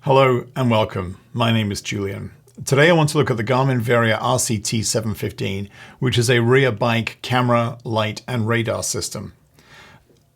Hello and welcome. My name is Julian. Today I want to look at the Garmin Varia RCT715, which is a rear bike camera, light and radar system.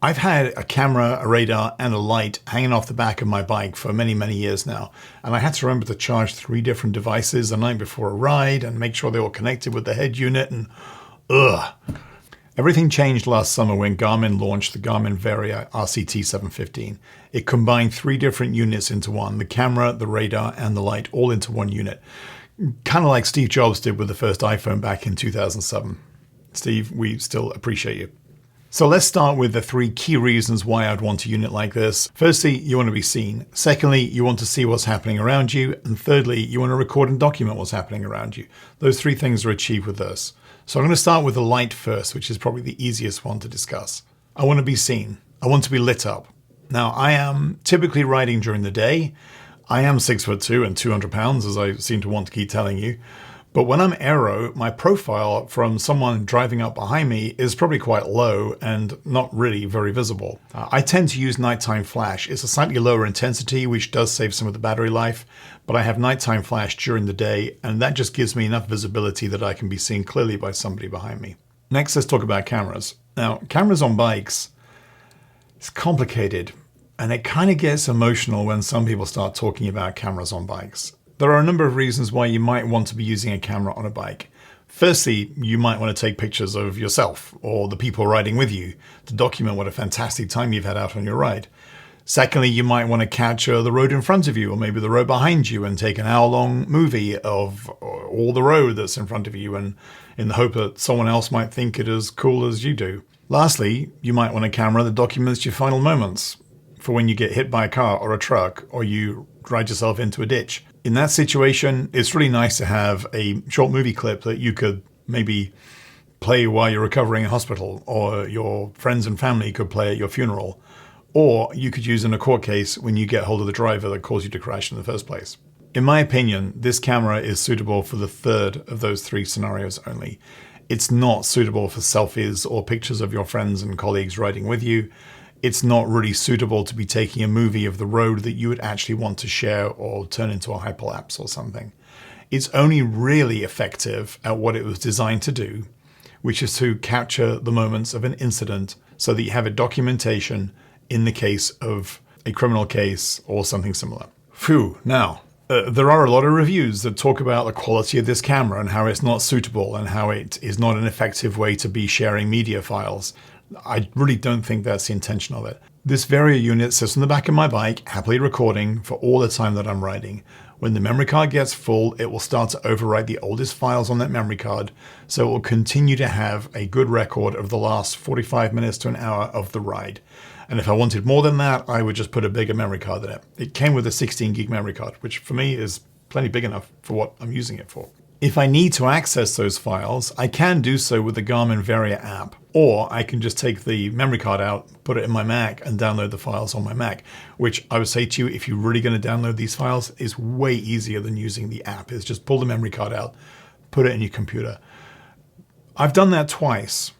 I've had a camera, a radar and a light hanging off the back of my bike for many years now, and I had to remember to charge 3 different devices the night before a ride and make sure they were connected with the head unit, and Everything changed last summer when Garmin launched the Garmin Varia RCT715. It combined 3 different units into one, the camera, the radar, and the light, all into one unit. Kind of like Steve Jobs did with the first iPhone back in 2007. Steve, we still appreciate you. So let's start with the 3 key reasons why I'd want a unit like this. Firstly, you want to be seen. Secondly, you want to see what's happening around you. And thirdly, you want to record and document what's happening around you. Those 3 things are achieved with this. So I'm going to start with the light first, which is probably the easiest one to discuss. I want to be seen. I want to be lit up. Now, I am typically riding during the day. I am 6'2" and 200 pounds, as I seem to want to keep telling you. But when I'm aero, my profile from someone driving up behind me is probably quite low and not really very visible. I tend to use nighttime flash. It's a slightly lower intensity, which does save some of the battery life, but I have nighttime flash during the day, and that just gives me enough visibility that I can be seen clearly by somebody behind me. Next, let's talk about cameras. Now, cameras on bikes, it's complicated, and it kind of gets emotional when some people start talking about cameras on bikes. There are a number of reasons why you might want to be using a camera on a bike. Firstly, you might want to take pictures of yourself or the people riding with you to document what a fantastic time you've had out on your ride. Secondly, you might want to capture the road in front of you or maybe the road behind you and take an hour-long movie of all the road that's in front of you, and in the hope that someone else might think it as cool as you do. Lastly, you might want a camera that documents your final moments for when you get hit by a car or a truck or you ride yourself into a ditch. In that situation, it's really nice to have a short movie clip that you could maybe play while you're recovering in hospital, or your friends and family could play at your funeral, or you could use in a court case when you get hold of the driver that caused you to crash in the first place. In my opinion, this camera is suitable for the 3rd of those 3 scenarios only. It's not suitable for selfies or pictures of your friends and colleagues riding with you. It's not really suitable to be taking a movie of the road that you would actually want to share or turn into a hyperlapse or something. It's only really effective at what it was designed to do, which is to capture the moments of an incident so that you have a documentation in the case of a criminal case or something similar. Phew, now, there are a lot of reviews that talk about the quality of this camera and how it's not suitable and how it is not an effective way to be sharing media files. I really don't think that's the intention of it. This Varia unit sits on the back of my bike, happily recording for all the time that I'm riding. When the memory card gets full, it will start to overwrite the oldest files on that memory card, so it will continue to have a good record of the last 45 minutes to an hour of the ride. And if I wanted more than that, I would just put a bigger memory card in it. It came with a 16 gig memory card, which for me is plenty big enough for what I'm using it for. If I need to access those files, I can do so with the Garmin Varia app, or I can just take the memory card out, put it in my Mac, and download the files on my Mac, which I would say to you, if you're really going to download these files, is way easier than using the app. It's just pull the memory card out, put it in your computer. I've done that twice.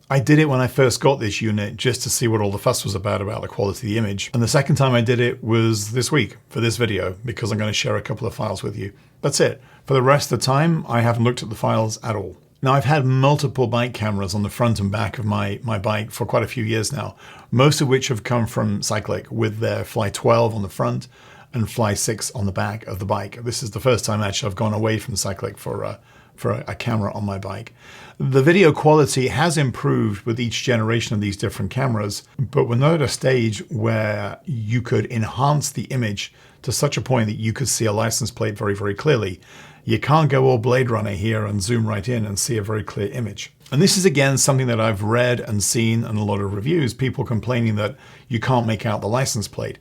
I did it when I first got this unit just to see what all the fuss was about the quality of the image. And the second time I did it was this week for this video, because I'm going to share a couple of files with you. That's it. For the rest of the time, I haven't looked at the files at all. Now, I've had multiple bike cameras on the front and back of my bike for quite a few years now, most of which have come from Cycliq with their Fly 12 on the front and Fly 6 on the back of the bike. This is the first time actually I've gone away from Cycliq for a camera on my bike. The video quality has improved with each generation of these different cameras, but we're not at a stage where you could enhance the image to such a point that you could see a license plate very clearly. You can't go all Blade Runner here and zoom right in and see a very clear image. And this is again something that I've read and seen in a lot of reviews, people complaining that you can't make out the license plate.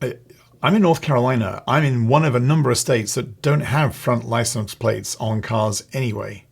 I'm in North Carolina. I'm in one of a number of states that don't have front license plates on cars anyway.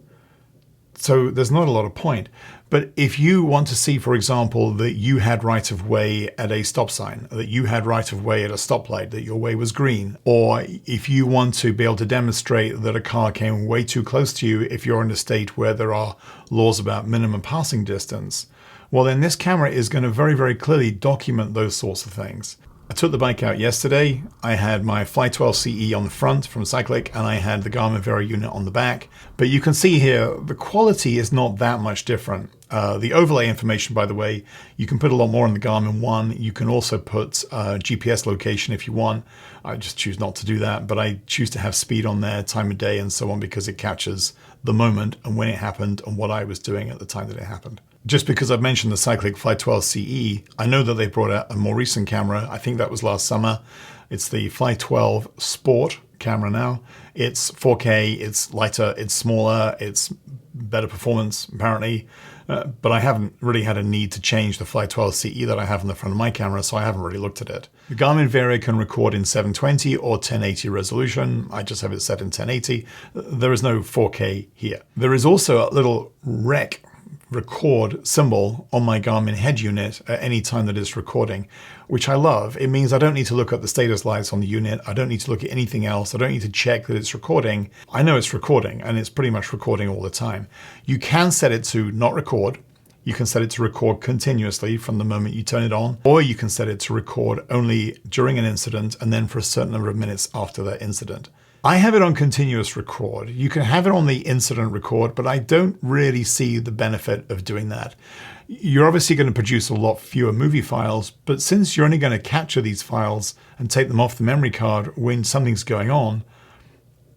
So there's not a lot of point. But if you want to see, for example, that you had right of way at a stop sign, that you had right of way at a stoplight, that your way was green, or if you want to be able to demonstrate that a car came way too close to you if you're in a state where there are laws about minimum passing distance, well then this camera is going to very clearly document those sorts of things. I took the bike out yesterday. I had my Fly 12 CE on the front from Cycliq, and I had the Garmin Varia unit on the back. But you can see here, the quality is not that much different. The overlay information, by the way, you can put a lot more in the Garmin one. You can also put GPS location if you want. I just choose not to do that, but I choose to have speed on there, time of day, and so on, because it captures the moment and when it happened and what I was doing at the time that it happened. Just because I've mentioned the Cycliq Fly 12 CE, I know that they brought out a more recent camera. I think that was last summer. It's the Fly 12 Sport camera now. It's 4K, it's lighter, it's smaller, it's better performance apparently. But I haven't really had a need to change the Fly 12 CE that I have on the front of my camera, so I haven't really looked at it. The Garmin Varia can record in 720 or 1080 resolution. I just have it set in 1080. There is no 4K here. There is also a little record symbol on my Garmin head unit at any time that it's recording, which I love. It means I don't need to look at the status lights on the unit. I don't need to look at anything else. I don't need to check that it's recording. I know it's recording, and it's pretty much recording all the time. You can set it to not record. You can set it to record continuously from the moment you turn it on, or you can set it to record only during an incident and then for a certain number of minutes after that incident. I have it on continuous record. You can have it on the incident record, but I don't really see the benefit of doing that. You're obviously going to produce a lot fewer movie files, but since you're only going to capture these files and take them off the memory card when something's going on,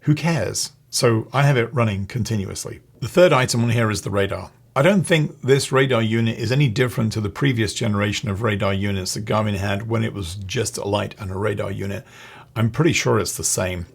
who cares? So I have it running continuously. The third item on here is the radar. I don't think this radar unit is any different to the previous generation of radar units that Garmin had when it was just a light and a radar unit. I'm pretty sure it's the same.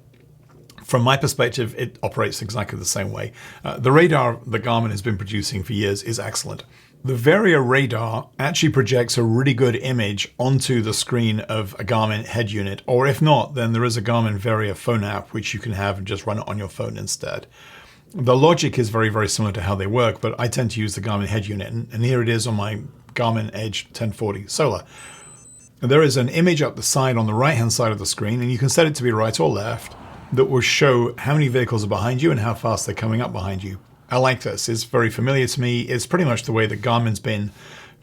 From my perspective, it operates exactly the same way. The radar that Garmin has been producing for years is excellent. The Varia radar actually projects a really good image onto the screen of a Garmin head unit, or if not, then there is a Garmin Varia phone app which you can have and just run it on your phone instead. The logic is very, very similar to how they work, but I tend to use the Garmin head unit, and here it is on my Garmin Edge 1040 Solar. There is an image up the side on the right-hand side of the screen, and you can set it to be right or left, that will show how many vehicles are behind you and how fast they're coming up behind you. I like this. It's very familiar to me. It's pretty much the way that Garmin's been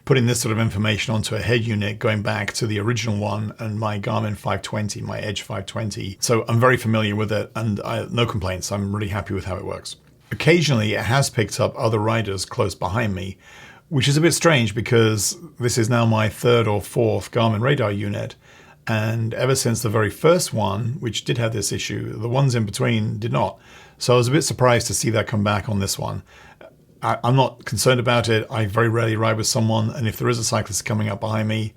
putting this sort of information onto a head unit going back to the original one and my Garmin 520, my Edge 520. So I'm very familiar with it and no complaints. I'm really happy with how it works. Occasionally it has picked up other riders close behind me, which is a bit strange because this is now my third or fourth Garmin radar unit. And ever since the very first one, which did have this issue, the ones in between did not. So I was a bit surprised to see that come back on this one. I'm not concerned about it. I very rarely ride with someone. And if there is a cyclist coming up behind me,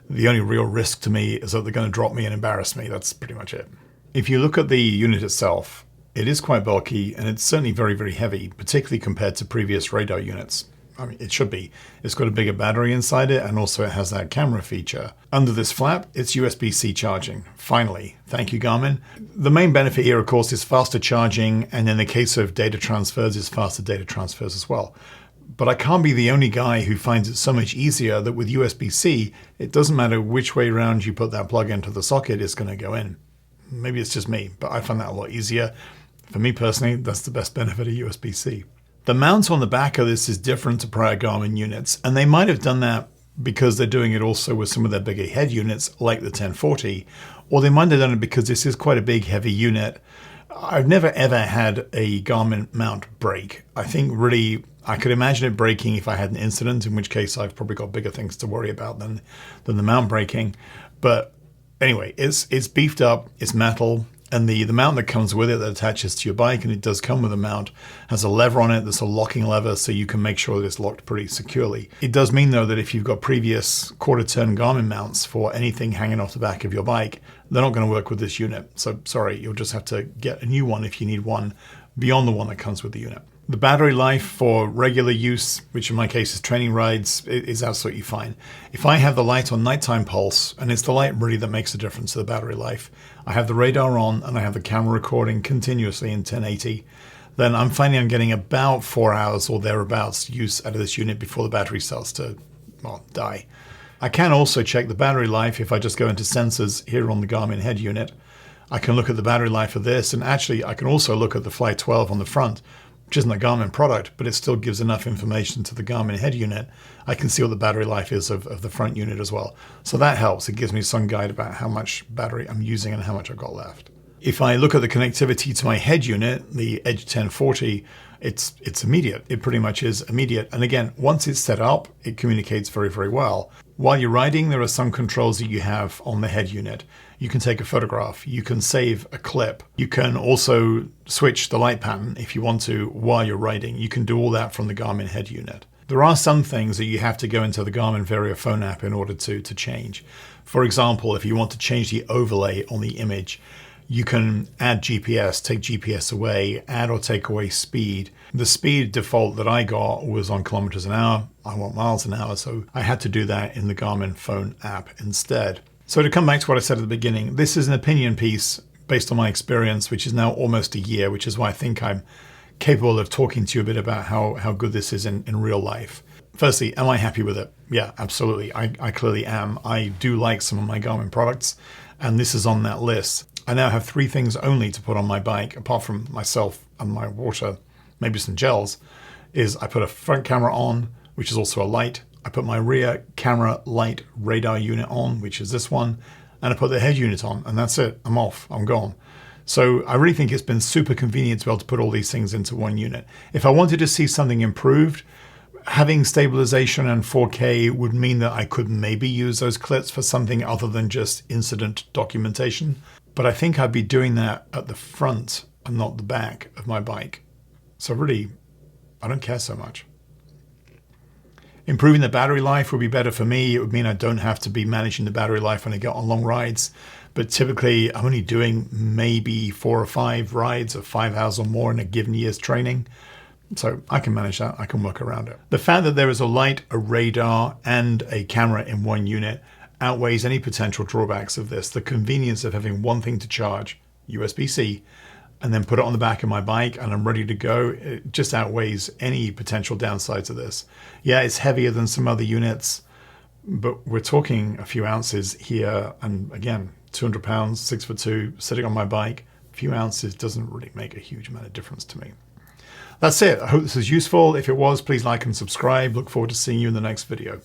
the only real risk to me is that they're going to drop me and embarrass me. That's pretty much it. If you look at the unit itself, it is quite bulky and it's certainly very, very heavy, particularly compared to previous radar units. I mean, it should be. It's got a bigger battery inside it, and also it has that camera feature. Under this flap, it's USB-C charging. Finally, thank you, Garmin. The main benefit here, of course, is faster charging, and in the case of data transfers, is faster data transfers as well. But I can't be the only guy who finds it so much easier that with USB-C, it doesn't matter which way around you put that plug into the socket, it's going to go in. Maybe it's just me, but I find that a lot easier. For me personally, that's the best benefit of USB-C. The mount on the back of this is different to prior Garmin units, and they might have done that because they're doing it also with some of their bigger head units like the 1040, or they might have done it because this is quite a big, heavy unit. I've never ever had a Garmin mount break. I think really I could imagine it breaking if I had an incident, in which case I've probably got bigger things to worry about than the mount breaking. But anyway, it's beefed up, it's metal. And the mount that comes with it that attaches to your bike, and it does come with a mount, has a lever on it that's a locking lever so you can make sure that it's locked pretty securely. It does mean, though, that if you've got previous quarter-turn Garmin mounts for anything hanging off the back of your bike, they're not going to work with this unit. So sorry, you'll just have to get a new one if you need one beyond the one that comes with the unit. The battery life for regular use, which in my case is training rides, is absolutely fine. If I have the light on nighttime pulse, and it's the light really that makes a difference to the battery life, I have the radar on and I have the camera recording continuously in 1080, then I'm finding I'm getting about 4 hours or thereabouts use out of this unit before the battery starts to, well, die. I can also check the battery life if I just go into sensors here on the Garmin head unit. I can look at the battery life of this, and actually I can also look at the Fly 12 on the front which isn't a Garmin product, but it still gives enough information to the Garmin head unit. I can see what the battery life is of the front unit as well. So that helps. It gives me some guide about how much battery I'm using and how much I've got left. If I look at the connectivity to my head unit, the Edge 1040, it's immediate. It pretty much is immediate. And again, once it's set up, it communicates very, very well. While you're riding, there are some controls that you have on the head unit. You can take a photograph, you can save a clip, you can also switch the light pattern if you want to while you're riding. You can do all that from the Garmin head unit. There are some things that you have to go into the Garmin Varia phone app in order to change. For example, if you want to change the overlay on the image, you can add GPS, take GPS away, add or take away speed. The speed default that I got was on kilometers an hour. I want miles an hour, so I had to do that in the Garmin phone app instead. So to come back to what I said at the beginning, this is an opinion piece based on my experience, which is now almost a year, which is why I think I'm capable of talking to you a bit about how good this is in real life. Firstly, am I happy with it? Yeah, absolutely. I clearly am. I do like some of my Garmin products, and this is on that list. I now have 3 things only to put on my bike, apart from myself and my water, maybe some gels, is I put a front camera on, which is also a light. I put my rear camera light radar unit on, which is this one, and I put the head unit on, and that's it. I'm off. I'm gone. So I really think it's been super convenient to be able to put all these things into one unit. If I wanted to see something improved, having stabilization and 4K would mean that I could maybe use those clips for something other than just incident documentation. But I think I'd be doing that at the front and not the back of my bike. So really, I don't care so much. Improving the battery life would be better for me. It would mean I don't have to be managing the battery life when I get on long rides. But typically, I'm only doing maybe 4 or 5 rides of 5 hours or more in a given year's training. So I can manage that. I can work around it. The fact that there is a light, a radar, and a camera in one unit outweighs any potential drawbacks of this. The convenience of having one thing to charge, USB-C, and then put it on the back of my bike and I'm ready to go, it just outweighs any potential downsides of this. Yeah, it's heavier than some other units, but we're talking a few ounces here. And again, 200 pounds, 6'2", sitting on my bike, a few ounces doesn't really make a huge amount of difference to me. That's it. I hope this is useful. If it was, please like and subscribe. Look forward to seeing you in the next video.